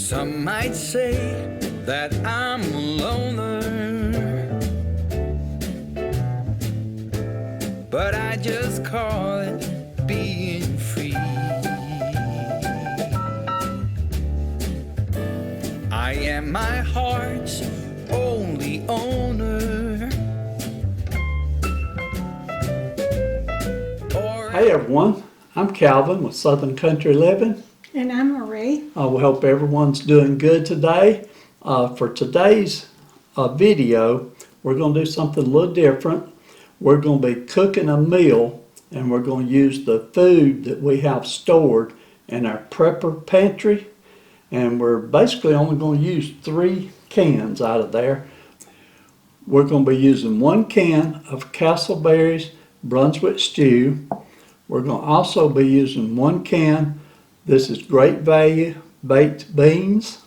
Some might say that I'm a loner, but I just call it being free. I am my heart's only owner. Hey everyone, I'm Calvin with Southern Country Living. And I'm Marie. We hope everyone's doing good today. For today's video, we're going to do something a little different. We're going to be cooking a meal, and we're going to use the food that we have stored in our prepper pantry. And we're basically only going to use 3 cans out of there. We're going to be using 1 can of Castleberry's Brunswick stew. We're going to also be using 1 can, this is Great Value baked beans.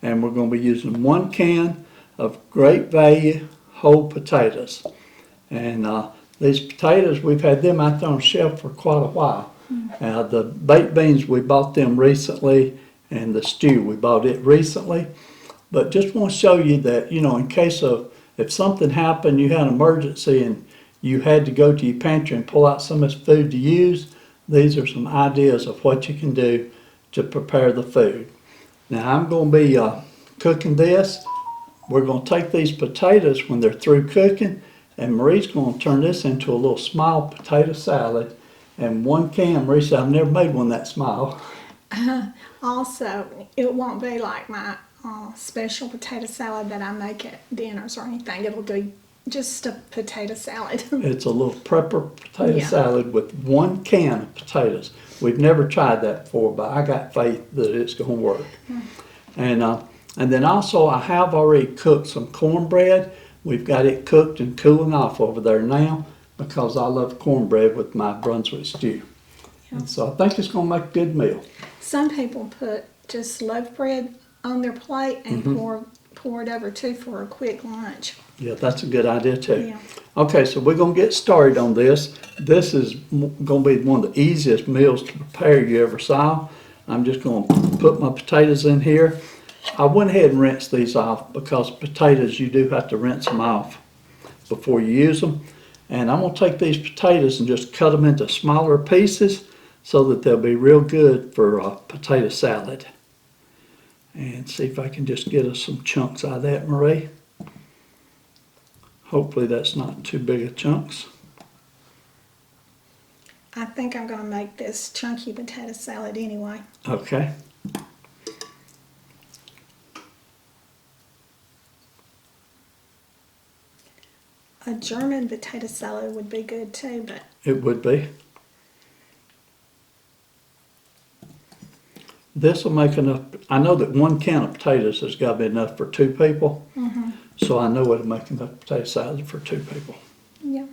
And we're going to be using 1 can of Great Value whole potatoes. And these potatoes, we've had them out there on the shelf for quite a while. The baked beans, we bought them recently, and the stew, we bought it recently. But just want to show you that, you know, in case of, if something happened, you had an emergency and you had to go to your pantry and pull out some of this food to use, these are some ideas of what you can do to prepare the food. Now I'm going to be cooking this. We're going to take these potatoes when they're through cooking, and Marie's going to turn this into a little small potato salad. And 1 can, Marie said, I've never made one that small. Also, it won't be like my special potato salad that I make at dinners or anything. It'll be just a potato salad. It's a little prepper potato salad with 1 can of potatoes. We've never tried that before, but I got faith that it's going to work. And then also I have already cooked some cornbread. We've got it cooked and cooling off over there now because I love cornbread with my Brunswick stew. And so I think it's going to make a good meal. Some people put just loaf bread on their plate and pour it over too for a quick lunch. Yeah, that's a good idea too. Yeah. Okay, so we're going to get started on this. This is going to be one of the easiest meals to prepare you ever saw. I'm just going to put my potatoes in here. I went ahead and rinsed these off because potatoes, you do have to rinse them off before you use them. And I'm going to take these potatoes and just cut them into smaller pieces so that they'll be real good for a potato salad. And see if I can just get us some chunks out of that, Marie. Hopefully that's not too big of chunks. I think I'm going to make this chunky potato salad anyway. Okay. A German potato salad would be good too, but it would be. This will make enough. I know that 1 can of potatoes has got to be enough for 2 people. So I know it'll make enough potato salad for 2 people. Yeah.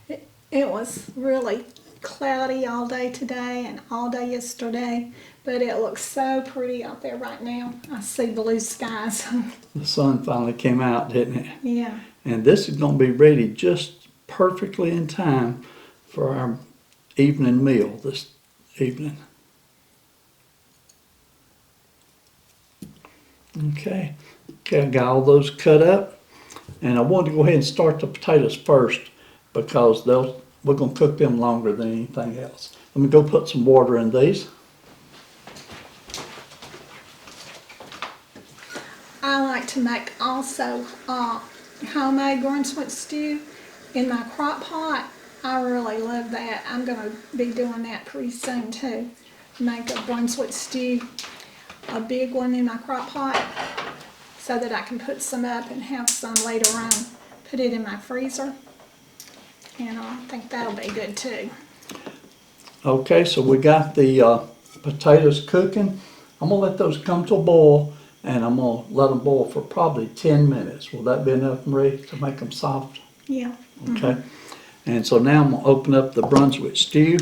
It was really cloudy all day today and all day yesterday, but it looks so pretty out there right now. I see blue skies. The sun finally came out, didn't it? Yeah. And this is going to be ready just perfectly in time for our evening meal this evening. Okay, I got all those cut up, and I wanted to go ahead and start the potatoes first because we're going to cook them longer than anything else. Let me go put some water in these. I like to make also homemade Brunswick stew in my crock pot. I really love that. I'm going to be doing that pretty soon too. Make a Brunswick stew, a big one in my crock pot so that I can put some up and have some later on. Put it in my freezer, and I think that'll be good too. Okay, so we got the potatoes cooking. I'm going to let those come to a boil, and I'm going to let them boil for probably 10 minutes. Will that be enough, Marie, to make them soft? Yeah. Okay. And so now I'm going to open up the Brunswick stew.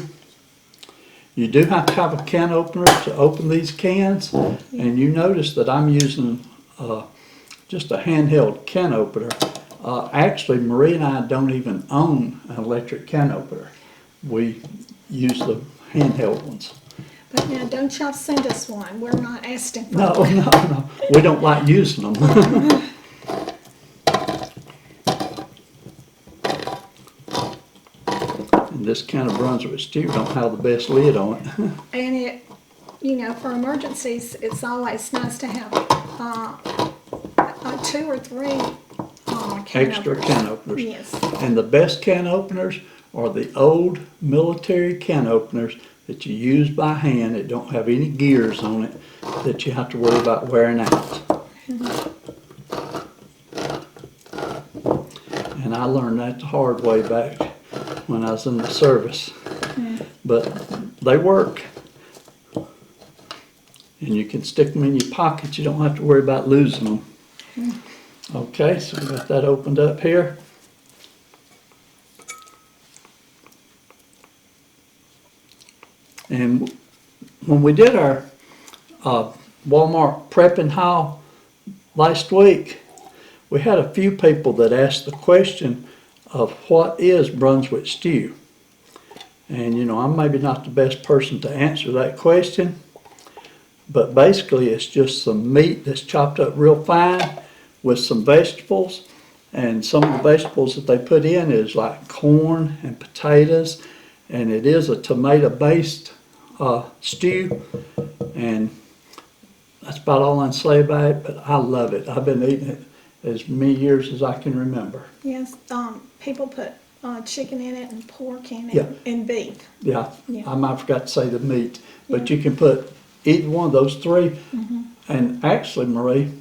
You do have to have a can opener to open these cans. And you notice that I'm using just a handheld can opener. Actually, Marie and I don't even own an electric can opener. We use the handheld ones. But now, don't y'all send us one. We're not asking for No, one. no. We don't like using them. And this can of Brunswick stew don't have the best lid on it. And it, for emergencies, it's always nice to have 2 or 3 can Extra openers. can openers. Yes. And the best can openers are the old military can openers that you use by hand, that don't have any gears on it, that you have to worry about wearing out. And I learned that the hard way back when I was in the service. But they work. And you can stick them in your pocket. You don't have to worry about losing them. Okay, so we got that opened up here. And when we did our Walmart prepping haul last week, we had a few people that asked the question of what is Brunswick stew? And I'm maybe not the best person to answer that question, but basically it's just some meat that's chopped up real fine with some vegetables, and some of the vegetables that they put in is like corn and potatoes, and it is a tomato-based stew, and that's about all I can say about it, but I love it. I've been eating it as many years as I can remember. Yes, people put chicken in it and pork in it Yeah. and beef. Yeah, Yeah. I might forgot to say the meat, but Yeah. you can put either one of those 3. And actually, Marie,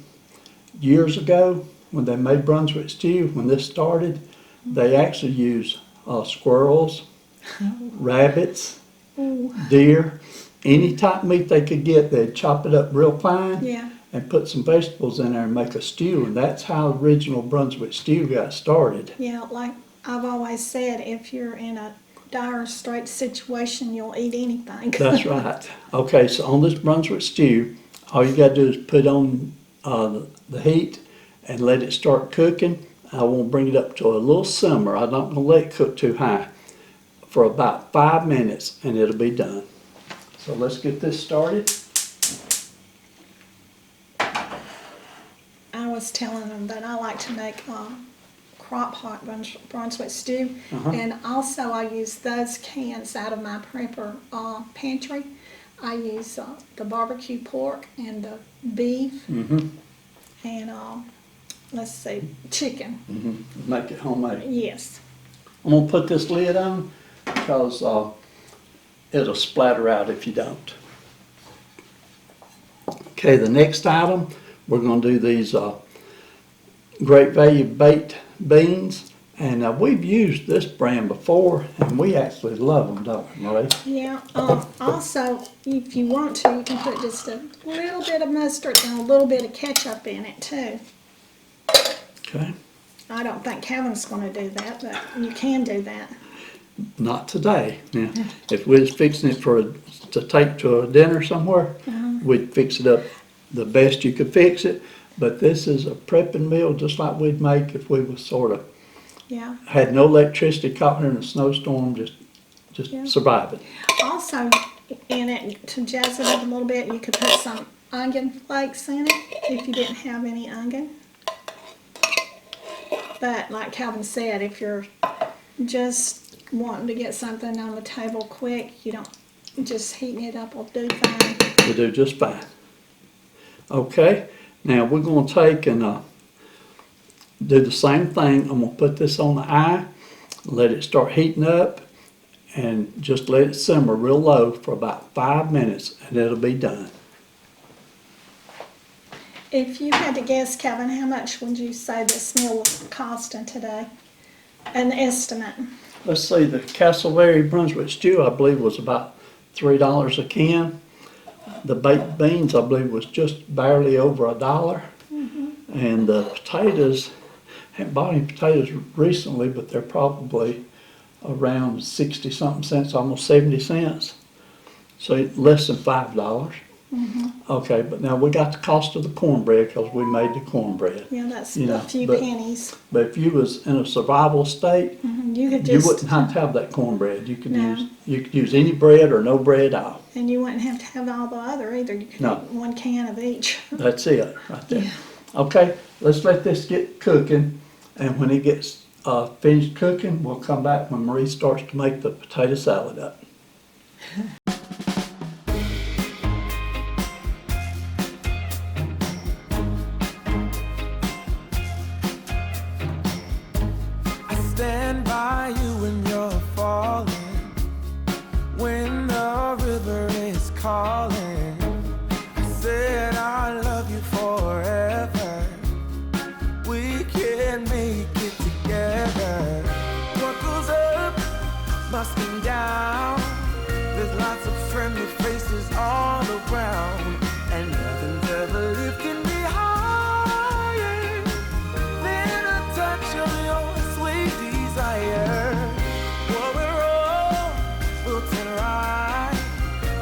years ago, when they made Brunswick stew, when this started, they actually used squirrels, rabbits, Ooh. deer, any type of meat they could get. They'd chop it up real fine Yeah. and put some vegetables in there and make a stew. And that's how original Brunswick stew got started. Yeah, like I've always said, if you're in a dire straight situation, you'll eat anything. That's right. Okay, so on this Brunswick stew, all you gotta do is put on the heat and let it start cooking. I want to bring it up to a little simmer. I'm not gonna let it cook too high for about 5 minutes, and it'll be done. So let's get this started. I was telling them that I like to make crock pot Brunswick stew, and also I use those cans out of my prepper pantry. I use the barbecue pork and the beef, and let's see, chicken. Make it homemade. Yes. I'm gonna put this lid on because it'll splatter out if you don't. Okay, the next item, we're gonna do these Great Value baked beans. And we've used this brand before, and we actually love them, don't we, Marie? Yeah. Also, if you want to, you can put just a little bit of mustard and a little bit of ketchup in it too. Okay. I don't think Kevin's going to do that, but you can do that. Not today. Now, if we was fixing it to take to a dinner somewhere, we'd fix it up the best you could fix it. But this is a prepping meal just like we'd make if we was sort of Yeah. had no electricity, caught in a snowstorm, just Yeah. surviving. Also, in it, to jazz it up a little bit, you could put some onion flakes in it if you didn't have any onion. But like Calvin said, if you're just wanting to get something on the table quick, you don't, just heating it up will do fine. We do just fine. Okay, now we're going to take and do the same thing. I'm going to put this on the eye, let it start heating up, and just let it simmer real low for about 5 minutes, and it'll be done. If you had to guess, Kevin, how much would you say this meal was costing today? An estimate. Let's see, the Castleberry Brunswick stew, I believe, was about $3 a can. The baked beans, I believe, was just barely over $1. And the potatoes, haven't bought any potatoes recently, but they're probably around 60-something cents, almost 70 cents. So less than $5. Okay, but now we got the cost of the cornbread because we made the cornbread. Yeah, that's You know, a few but- pennies. But if you was in a survival state, You could you just, wouldn't have to have that cornbread. You could No. use any bread or no bread at all. and you wouldn't have to have all the other either. You could No. have one can of each. That's it right there. Yeah. Okay, let's let this get cooking, and when it gets finished cooking, we'll come back when Marie starts to make the potato salad up. I stand by you when you're falling, when the river is calling. I said I love you forever. We can make it together. What goes up must come down. There's lots of friendly faces all around, and nothing's ever lifting me higher than a touch of your sweet desire. What we're all built in right.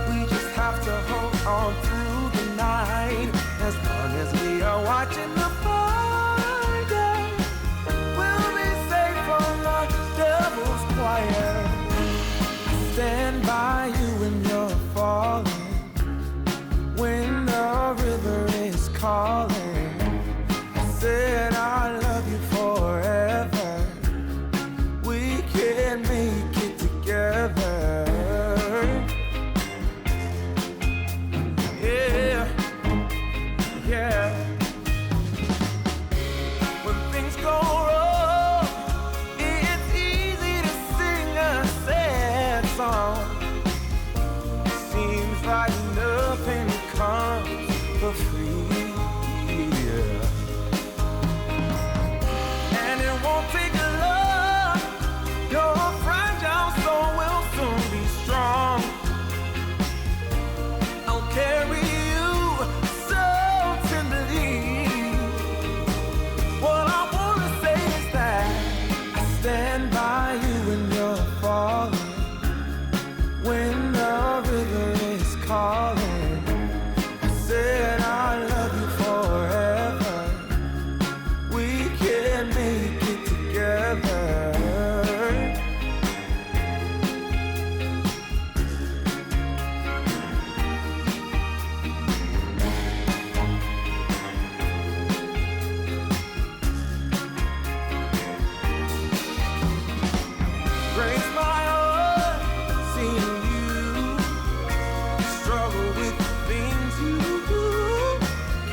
We just have to hold on through the night. As long as we are watching the fire, we'll be safe from the devil's choir. I stand by you when you're falling, when the river is calling. I said I love you forever. We can make it together. Yeah, yeah. When things go wrong, it's easy to sing a sad song. Seems like nothing comes for free. Yeah. And it won't take long. Your fragile soul will soon be strong. I'll carry you so tenderly. What I wanna say is that I stand by you when you're falling, when the river is calling. I said I love you forever. We can make it together. Breaks my heart seeing you struggle with the things you do,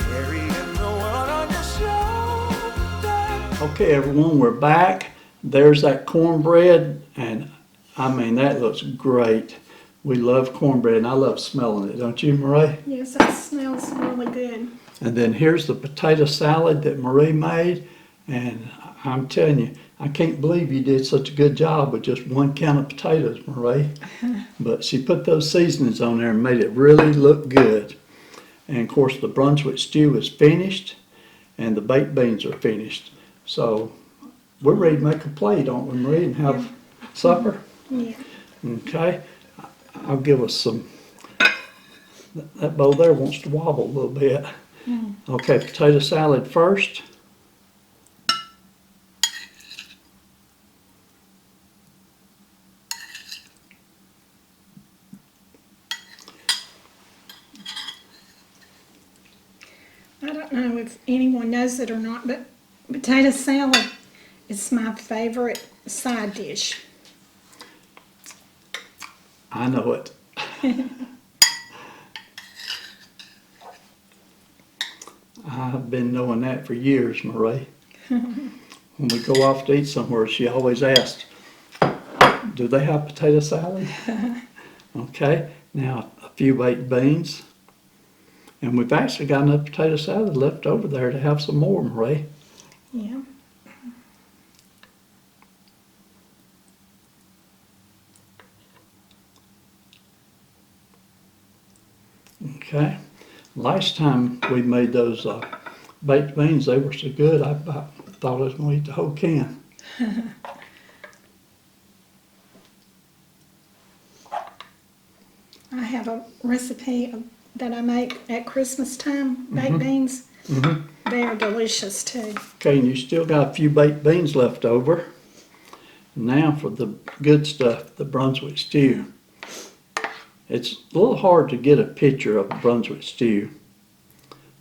carrying the world on your shoulder. Okay, everyone, we're back. There's that cornbread, and I mean, that looks great. We love cornbread, and I love smelling it, don't you, Marie? Yes, that smells really good. And then here's the potato salad that Marie made, and I'm telling you, I can't believe you did such a good job with just one can of potatoes, Marie. But she put those seasonings on there and made it really look good. And of course, the Brunswick stew is finished, and the baked beans are finished. So we're ready to make a plate, aren't we, Marie, and have supper? Yeah. Okay, I'll give us some. That bowl there wants to wobble a little bit. Okay, potato salad first. I don't know if anyone knows it or not, but potato salad is my favorite side dish. I know it. I've been knowing that for years, Marie. When we go off to eat somewhere, she always asks, do they have potato salad? Okay, now a few baked beans. And we've actually got enough potato salad left over there to have some more, Marie. Yeah. Okay. Last time we made those baked beans, they were so good, I about thought I was going to eat the whole can. I have a recipe of that I make at Christmas time, baked beans. They're delicious too. Okay, and you still got a few baked beans left over. Now for the good stuff, the Brunswick stew. It's a little hard to get a picture of a Brunswick stew,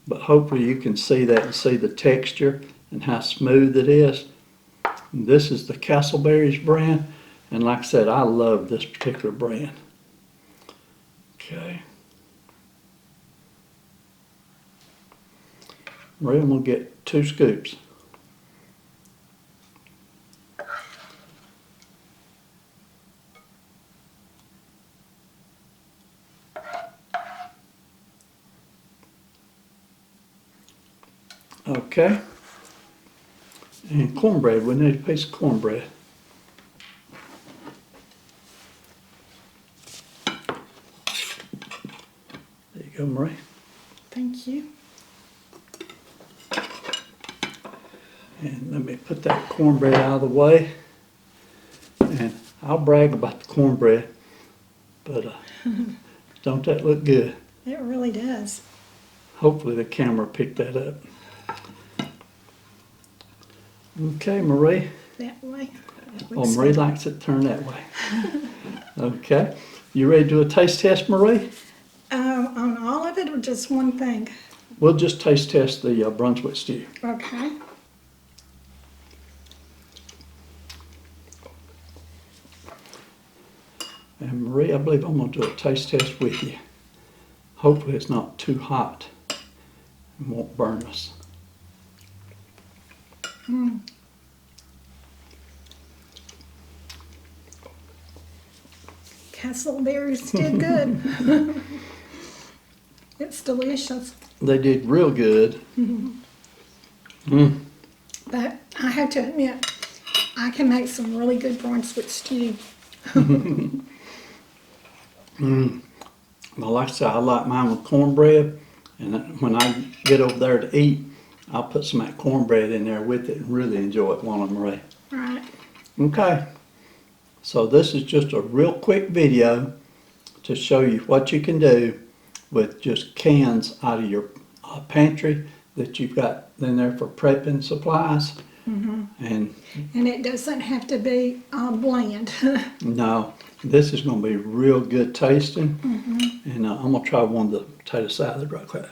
but hopefully you can see that and see the texture and how smooth it is. And this is the Castleberry's brand, and like I said, I love this particular brand. Okay. Maria, I'm going to get 2 scoops. Okay. And cornbread, we need a piece of cornbread. There you go, Marie. Thank you. And let me put that cornbread out of the way. And I'll brag about the cornbread, but don't that look good? It really does. Hopefully the camera picked that up. Okay, Marie. That way. Oh, Marie likes it turned that way. Okay. You ready to do a taste test, Marie? On all of it or just one thing? We'll just taste test the Brunswick stew. Okay. And Marie, I believe I'm going to do a taste test with you. Hopefully it's not too hot and won't burn us. Castleberries did good. It's delicious. They did real good. But I have to admit, I can make some really good Brunswick stew. Well, like I said, I like mine with cornbread, and when I get over there to eat, I'll put some of that cornbread in there with it and really enjoy it, won't I, Marie? Right. Okay, so this is just a real quick video to show you what you can do with just cans out of your pantry that you've got in there for prepping supplies. And it doesn't have to be bland. no, this is going to be real good tasting. And I'm going to try one of the potato salad right quick.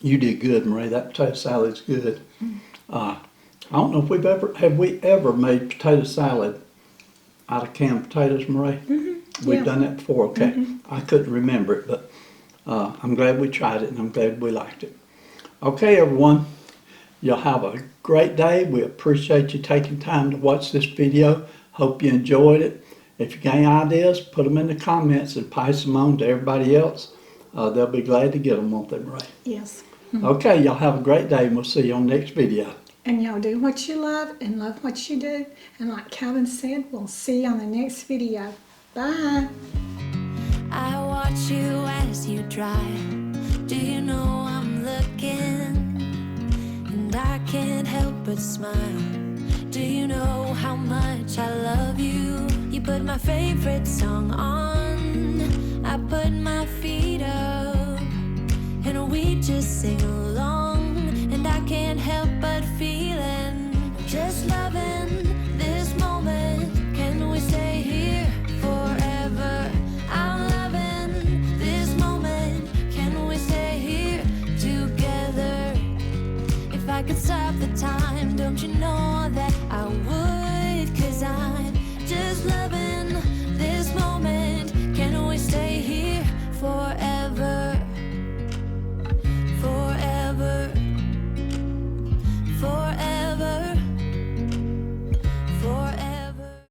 You did good, Marie. That potato salad's good. I don't know if have we ever made potato salad out of canned potatoes, Marie? We've Yeah. done that before. Okay, I couldn't remember it, but I'm glad we tried it and I'm glad we liked it. Okay, everyone, y'all have a great day. We appreciate you taking time to watch this video. Hope you enjoyed it. If you got any ideas, put them in the comments and pass them on to everybody else. They'll be glad to get them, won't they, Marie? Yes. Okay, y'all have a great day and we'll see you on the next video. And y'all do what you love and love what you do. And like Calvin said, we'll see you on the next video. Bye. I watch you as you drive. Do you know I'm looking? And I can't help but smile. Do you know how much I love you? You put my favorite song on. I put my feet up. And we just sing along. And I can't help but feeling. Just loving this moment. Can we stay here forever? I'm loving this moment. Can we stay here together? If I could stop the time, don't you know